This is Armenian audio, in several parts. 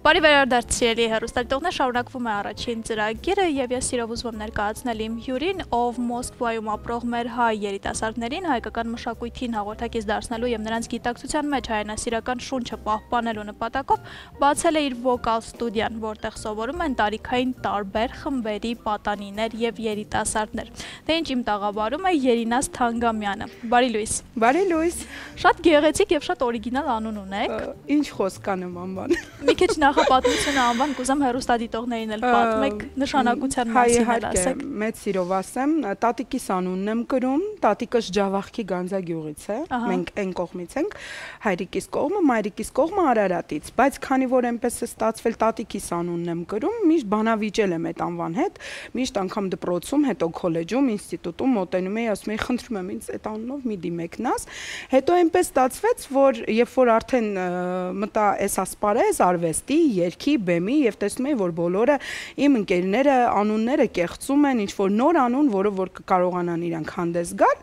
Բարի վերադարձ սիրելի հեռուստադիտողներ, շարունակվում է առաջին ծրագիրը եւ ես սիրով ուզում եմ ներկայացնել իմ հյուրին, ով Մոսկվայում ապրող մեր հայ երիտասարդներին հայկական մշակույթին հաղորդակից դարձնելու եւ նրանց գիտակցության մեջ հայրենասիրական շունչը պահպանելու նպատակով բացել է իր վոկալ ստուդիան, որտեղ սովորում են տարիքային տարբեր խմբերի պատանիներ եւ երիտասարդներ։ Դե ինչ իմ տաղավարում է Երինաս Թանգամյանը։ Բարի լույս։ Բարի լույս։ Շատ գեղեցիկ եւ շատ օրիգինալ անուն ունեք։ Ինչ խոսք անեմ անվան։ Մի քիչ նախապատմությունը անվան կուզեմ հեռուստադիտողներին էլ պատմեք, նշանակության մասին էլ ասեք։ Մեծ սիրով ասեմ, տատիկիս անունն եմ կրում, տատիկս Ջավախքի Գանձագյուղից է, մենք այն կողմից ենք, հայրիկիս կողմը, մայրիկիս կողմը Արարատից, բայց քանի որ այնպես է ստացվել տատիկիս անունն եմ կրում, միշտ բանավիճել եմ այդ անվան հետ, միշտ անգամ դպրոցում, հետո քոլեջում, ինստիտուտում մոտենում էի, ասում էի, խնդրում եմ ինձ այդ անունով մի դիմեք նաս, հետո այնպես ստացվեց, որ երբ որ արդեն մտա այս ասպարեզ արվեստի, երգի, բեմի եւ տեսնում եմ, որ բոլորը իմ ընկերները անունները կեղծում են, ինչ որ նոր անուն, որը որ կարողանան իրանք հանդես գալ,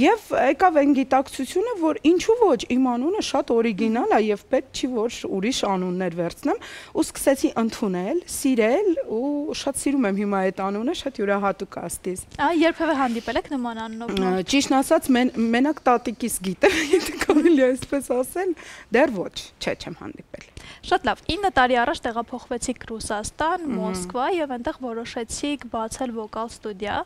եւ եկավ այն գիտակցությունը, որ ինչու ոչ, իմ անունը շատ օրիգինալ է եւ պետք չի որ ուրիշ անուններ վերցնեմ, ու սկսեցի ընդունել, սիրել ու շատ սիրում եմ հիմա այդ անունը, շատ յուրահատուկ է աստիճ։ Երբևէ հանդիպել եք նման անունով։ Ճիշտ ասած, մենակ տատիկիս գիտեմ, եթե կարելի է այսպես ասել, դեռ ոչ, չեմ հանդիպել։ Շատ լավ, 9 տարի առաջ տեղափոխվեցիք Ռուսաստան, Մոսկվա եւ այնտեղ որոշեցիք բացել վոկալ ստուդիա։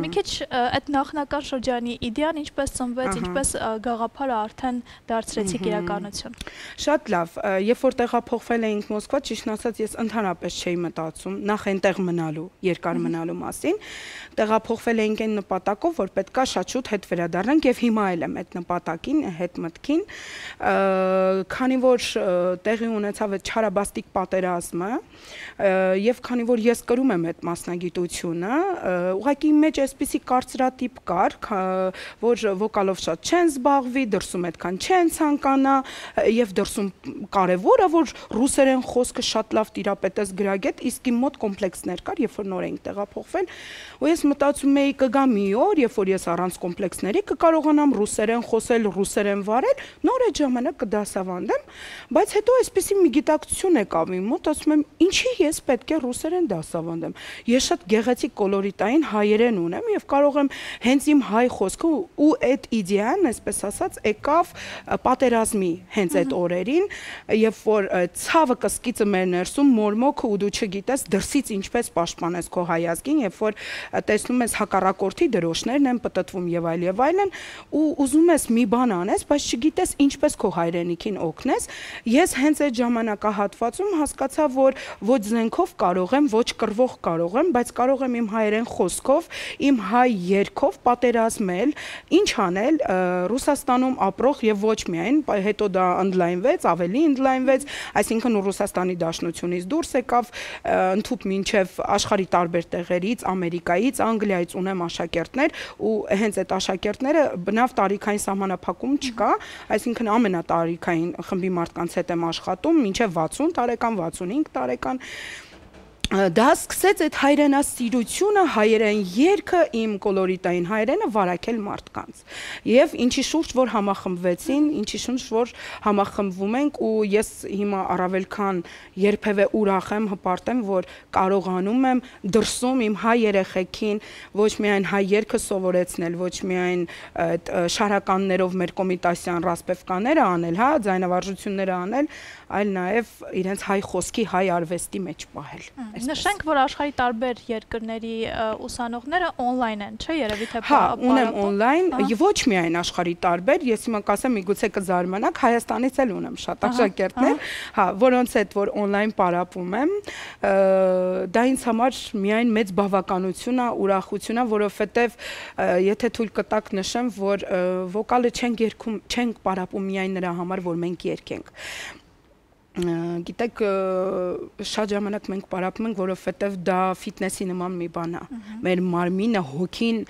Մի քիչ այդ նախնական շրջանի իդեան ինչպես ծնվեց, ինչպես գաղափարը արդեն դարձրեցիք իրականություն։ Շատ լավ, երբ որ տեղափոխվել էինք Մոսկվա, ճիշտ ասած ես ընդհանրապես չէի մտածում նախ այնտեղ մնալու, երկար մնալու մասին։ Տեղափոխվել էինք այն նպատակով, որ պետքա շատ շուտ հետ վերադառնանք եւ հիմա էլ եմ այդ նպատակին, հետ մտքին, քանի որ տեղի ունեցավ այդ չարաբաստիկ պատերազմը եւ քանի որ ես կրում եմ այդ մասնագիտությունը, ուղղակի մեջ այսպիսի կարծրատիպ կար, որ վոկալով շատ չեն զբաղվի, դրսում այդքան չեն ցանկանա եւ դրսում կարեւորը որ ռուսերեն խոսքը շատ լավ տիրապետես գրագետ, իսկ իմ մոտ կոմպլեքսներ կար, երբ որ նոր էինք տեղափոխվել, ու ես մտածում էի կգա մի օր, երբ որ ես առանց կոմպլեքսների կկարողանամ ռուսերեն խոսել, ռուսերեն վարել, նոր այդ ժամանակ կդասավանդեմ, բայց հետո այսպեսի մի գիտակցություն եկավ իմ մոտ, ասում եմ, ինչի ես պետք է ռուսերեն դասավանդեմ։ Ես շատ գեղեցիկ կոլորիտային հայերեն ունեմ եւ կարող եմ հենց իմ հայ խոսքը ու այդ իդեան, այսպես ասած, եկավ պատերազմի հենց այդ օրերին, երբ որ ցավը կսկիծը մեր ներսում մորմոքը ու դու չգիտես դրսից ինչպես պաշտպանես քո հայ ազգին, երբ որ տեսնում ես հակառակորդի դրոշներն են պտտվում եւ այլն, ու ուզում ես մի բան անես, բայց չգիտես ինչպես քո հայրենիքին օգնես։ Ես հենց այդ ժամանակահատվածում հասկացա, որ ոչ զենքով կարող եմ, ոչ կռվող կարող եմ, բայց կարող եմ իմ հայերեն խոսքով, իմ հայ երգով պատերազմել, ինչ անել Ռուսաստանում ապրող եւ ոչ միայն, հետո դա ընդլայնվեց, ավելի ընդլայնվեց, այսինքն Ռուսաստանի Դաշնությունից դուրս եկավ, ընդհուպ մինչեւ աշխարհի տարբեր տեղերից, Ամերիկայից, Անգլիայից ունեմ աշակերտներ ու հենց այդ աշակերտները բնավ տարիքային սահմանափակում չկա, այսինքն ամենատարիքային խմբի մարդկանց հետ եմ աշխատում, մինչև 60 տարեկան, 65 տարեկան, դա սկսեց այդ հայրենասիրությունը, հայերեն երգը, իմ կոլորիտային հայերենը վարակել մարդկանց։ Եվ ինչի շուրջ որ համախմբվեցին, ինչի շուրջ որ համախմբվում ենք ու ես հիմա առավել քան երբևէ ուրախ եմ, հպարտ եմ, որ կարողանում եմ դրսում իմ հայ երեխեքին ոչ միայն հայ երգը սովորեցնել, ոչ միայն այդ շարականներով մեր կոմիտասյան ռասպևկաները անել, հա, ձայնավարժությունները անել, այլ նաև իրենց հայ խոսքի, հայ արվեստի մեջ պահել։ Նշենք, որ աշխարհի տարբեր երկրների ուսանողները on-line են, չէ՞, երևի թե Հա, ունեմ on-line, ոչ միայն աշխարհի տարբեր, ես հիմա կասեմ, միգուցե կզարմանաք, Հայաստանից էլ ունեմ շատ աշակերտներ, հա, որոնց հետ որ on-line պարապում եմ, դա ինձ համար միայն մեծ բավականություն է, ուրախություն է, որովհետև եթե թույլ կտակ նշեմ, որ վոկալը չենք պարապում միայն նրա համար, որ մենք երգենք։ Գիտեք, շատ ժամանակ մենք պարապում ենք, որովհետև դա ֆիթնեսի նման մի բան է։ Մեր մարմինը, հոգին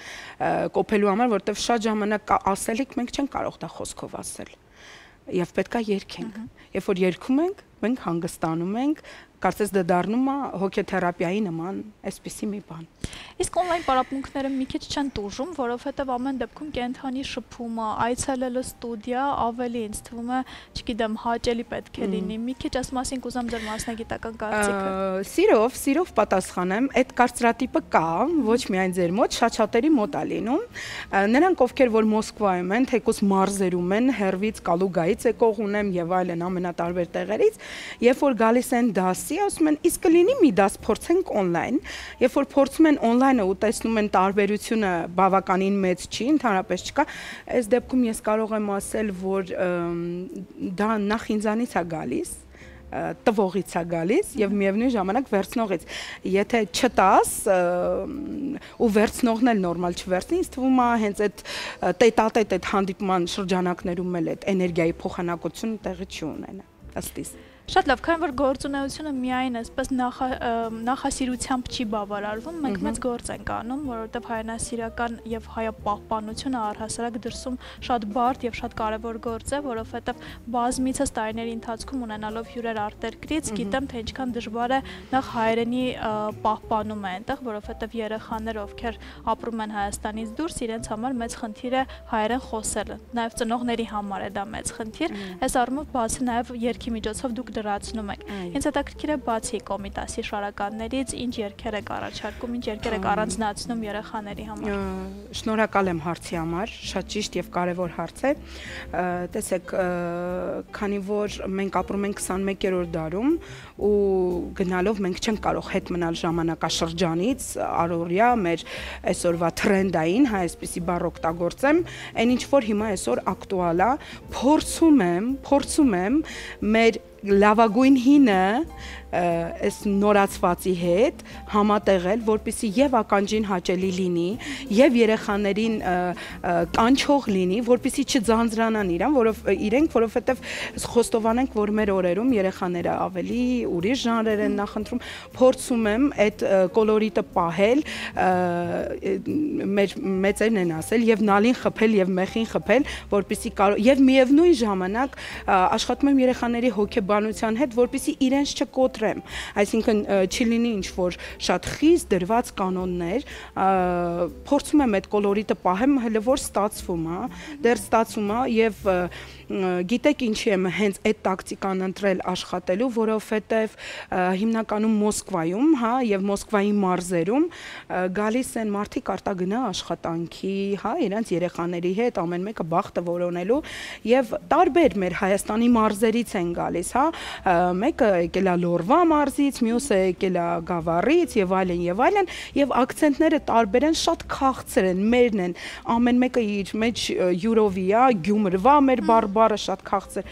կոփելու համար, որովհետև շատ ժամանակ ասելիք մենք չենք կարող դա խոսքով ասել։ Եվ պետքա երգենք։ Երբ որ երգում ենք, մենք հանգստանում ենք, կարծես դա դառնում է հոգեթերապիայի նման այսպիսի մի բան։ Իսկ on-line պարապմունքները մի քիչ չեն տուժում, որովհետև ամեն դեպքում կենթանի շփումը, այցելելը ստուդիա ավելի ինձ թվում է, չգիտեմ, հաճելի պետք է լինի։ Մի քիչ այս մասին կուզեմ ձեր մասնագիտական կարծիքը։ Սիրով պատասխանեմ, այդ կարծրատիպը կա, ոչ միայն ձեր մոտ, շատ շատերի մոտ է լինում։ Նրանք, ովքեր որ Մոսկվայում են, թեկուզ մարզերում են, հերվից, Կալուգայից եկող ունեմ եւ այլն ամենատարբեր տեղերից, երբ որ գալիս են դասի, ասում են, իսկ կլինի մի դաս փորձենք on-line, երբ որ փորձում են on-line-ը ու տեսնում են տարբերությունը բավականին մեծ չի, ընդհանրապես չկա, այս դեպքում ես կարող եմ ասել, որ դա նախ ինձանից է գալիս, տվողից է գալիս եւ միևնույն ժամանակ վերցնողից։ Եթե չտաս ու վերցնողն էլ նորմալ չվերցնի, ինձ թվում է հենց այդ տետատետ այդ հանդիպման շրջանակներում էլ այդ էներգիայի փոխանակությունը տեղի չի ունենա, ըստ իս։ Շատ լավ, քանի որ գործունեությունը միայն այսպես նախասիրությամբ չի բավարարվում, մենք մեծ գործ ենք անում, որովհետև հայրենասիրական եւ հայապահպանությունը առհասարակ դրսում շատ բարդ եւ շատ կարեւոր գործ է, որովհետև բազմիցս տարիների ընթացքում ունենալով հյուրեր արտերկրից, գիտեմ թե ինչքան դժվար է նախ հայրենի պահպանումը այնտեղ, որովհետև երեխաները, ովքեր ապրում են Հայաստանից դուրս, իրենց համար մեծ խնդիր է հայերեն խոսելը, նաեւ ծնողների համար է դա մեծ խնդիր։ Այս առումով բացի նաեւ երգի միջոցով դուք դրացնում եք։ Ինձ հետաքրքիր է բացի Կոմիտասի շարականներից, ինչ երգեր եք առաջարկում, ինչ երգեր եք առանձնացնում երեխաների համար։ Շնորհակալ եմ հարցի համար, շատ ճիշտ եւ կարեւոր հարց է։ Տեսեք, քանի որ մենք ապրում ենք 21-րդ դարում ու գնալով մենք չենք կարող հետ մնալ ժամանակաշրջանից, առօրյա մեր այսօրվա թրենդային, հա, այսպիսի բառ օգտագործեմ, այն ինչ որ հիմա այսօր ակտուալ է, փորձում եմ մեր լավագույն հինը այս նորացվածի հետ համատեղել, որպեսզի եւ ականջին հաճելի լինի, եւ երեխաներին կանչող լինի, որպեսզի չձանձրանան իրենք, որովհետեւ խոստովանենք, որ մեր օրերում երեխաները ավելի ուրիշ ժանրեր են նախընտրում, փորձում եմ այդ կոլորիտը պահել, մեր մեծերն են ասել, եւ նալին խփել եւ մեխին խփել, որպեսզի եւ միևնույն ժամանակ աշխատում եմ երեխաների հոգեբանության հետ, որպեսզի իրենց չկոտրեմ, այսինքն չի լինի ինչ-որ շատ խիստ դրված կանոններ, փորձում եմ այդ կոլորիտը պահեմ, հələ որ ստացվում է, դեռ ստացվում է եւ գիտեք ինչի եմ հենց այդ տակտիկան ընտրել աշխատելու, որովհետեւ հիմնականում Մոսկվայում, հա, եւ Մոսկվայի մարզերում գալիս են մարդիկ արտագնա աշխատանքի, հա, իրենց երեխաների հետ, ամեն մեկը բախտը որոնելու եւ տարբեր մեր Հայաստանի մարզերից են գալիս, հա, մեկը եկել է Լորվա մարզից, մյուսը եկել է Գավառից եւ այլն, եւ ակցենտները տարբեր են, շատ քաղցր են, մերն են, ամեն մեկը իր մեջ յուրովի է, Գյումրվա մեր բառը շատ քաղցր,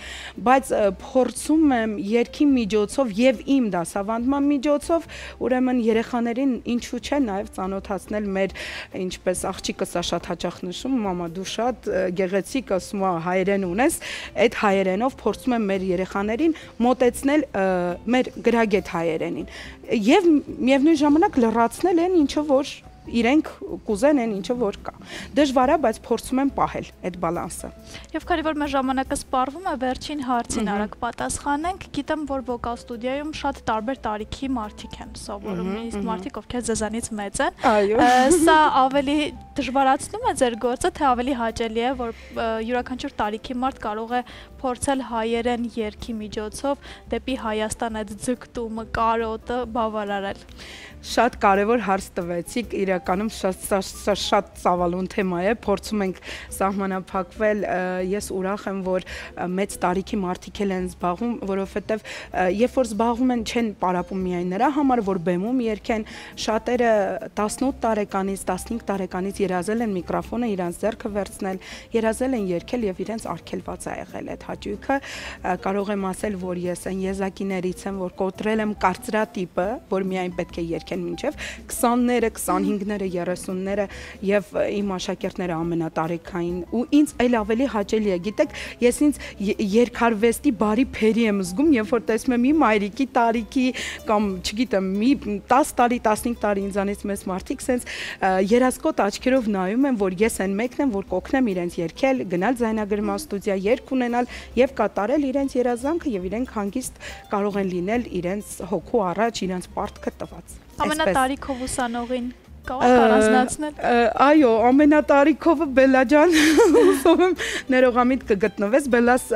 բայց փորձում եմ երգի միջոցով եւ իմ դասավանդման միջոցով, ուրեմն երեխաներին ինչու՞ չէ նաեւ ծանոթացնել մեր, ինչպես աղջիկը սա շատ հաճախ նշում, մամա դու շատ գեղեցիկ ասում հայերեն ունես, այդ հայերենով փորձում եմ մեր երեխաներին մոտեցնել մեր գրագետ հայերենին եւ միևնույն ժամանակ լրացնել այն ինչը որ իրենք կուզեն այն ինչը որ կա։ Դժվար է, բայց փորձում եմ պահել այդ բալանսը։ Եվ քանի որ մեր ժամանակը սպառվում է, վերջին հարցին արագ պատասխանենք, գիտեմ, որ վոկալ ստուդիայում շատ տարբեր տարիքի մարդիկ են սովորում, իսկ մարդիկ, ովքեր ձեզանից մեծ են։ Սա ավելի դժվարացնում է ձեր գործը, թե ավելի հաճելի է, որ յուրաքանչյուր տարիքի մարդ կարող է փորձել հայերեն երգի միջոցով դեպի Հայաստան այդ ձգտումը, կարոտը բավարարել։ Շատ կարևոր հարց տվեցիք, իրականում շատ ծավալուն թեմա է, փորձում ենք սահմանափակվել, ես ուրախ եմ, որ մեծ տարիքի մարդիկ են զբաղվում, որովհետև երբ որ զբաղվում են, չեն պարապում միայն նրա համար, որ բեմում երգեն, շատերը 18 տարեկանից, 15 տարեկանից երազել են միկրոֆոնը իրանց ձեռքը վերցնել, երազել են երգել եւ իրենց արգելված է եղել այդ հաճույքը, կարող եմ ասել, որ ես այն եզակիներից եմ, որ կոտրել եմ կարծրատիպը, որ միայն պետք է երգել մինչև 20-ները, 25 25-ները, 30-ները եւ իմ աշակերտները ամենատարիքային ու ինձ այլ ավելի հաճելի է, գիտեք, ես ինձ երկարվեստի բարի փերի եմ զգում, երբ որ տեսնում եմ իմ մայրիկի տարիքի կամ չգիտեմ, մի 10 տարի, 15 տարի ինձանից մեծ մարդիկ սենց երազկոտ աչքերով նայում են, որ ես այն մեկն եմ, որ կօգնեմ իրենց երգել, գնալ ձայնագրման ստուդիա, երգ ունենալ եւ կատարել իրենց երազանքը եւ իրենք հանգիստ կարող են լինել իրենց հոգու առաջ, իրենց պարտքը տված։ Ամենատարիքով ուսանողին կարող առանձնացնել։ Այո, ամենատարիքովը Բելլա ջան, ուսում եմ ներողամիտ կգտնվես, Բելլաս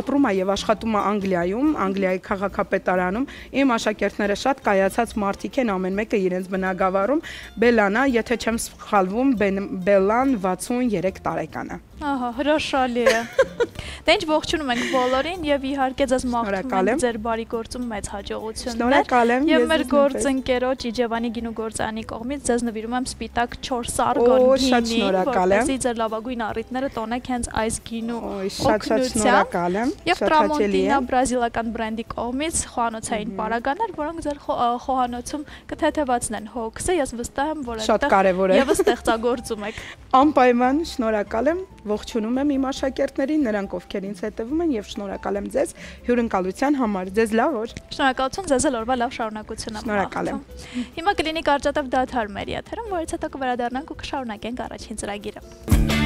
ապրում է եւ աշխատում է Անգլիայում, Անգլիայի քաղաքապետարանում։ Իմ աշակերտները շատ կայացած մարդիկ են, ամեն մեկը իրենց բնակավարում։ Բելլան է, եթե չեմ սխալվում, Բելլան 63 տարեկան է։ Ահա, հրաշալի է։ Դե ինչ ողջունում ենք բոլորին եւ իհարկե ձեզ մաղթում ենք ձեր բարի գործում մեծ հաջողություններ։ Շնորհակալ եմ։ Եվ մեր գործընկերոջ Իջևանի գինու գործարանի կողմից ձեզ նվիրում եմ սպիտակ 4 սարգոն գինի, որպեսզի ձեր լավագույն առիթները տոնեք հենց այս գինու օգնությամբ։ Եվ Տրամոնտինա բրազիլական բրենդի կողմից խոհանոցային պարագաներ, որոնք ձեր խոհանոցում կթեթևացնեն հոգսը, ես վստահ եմ, որ այդտեղ եւս ստեղծագործում եք։ Անպայման շնորհակալ եմ, ողջունում եմ իմ աշակերտներին, նրանք ովքեր ինձ հետևում են եւ շնորհակալ եմ ձեզ հյուրընկալության համար։ Ձեզ լավ օր։ Շնորհակալություն, ձեզ էլ օրվա լավ շարունակություն եմ։ Շնորհակալ եմ։ Հիմա կլինի կարճատև դադար մեր եթերում, որից հետո կվերադառնանք ու կշարունակենք առաջին ծրագիրը։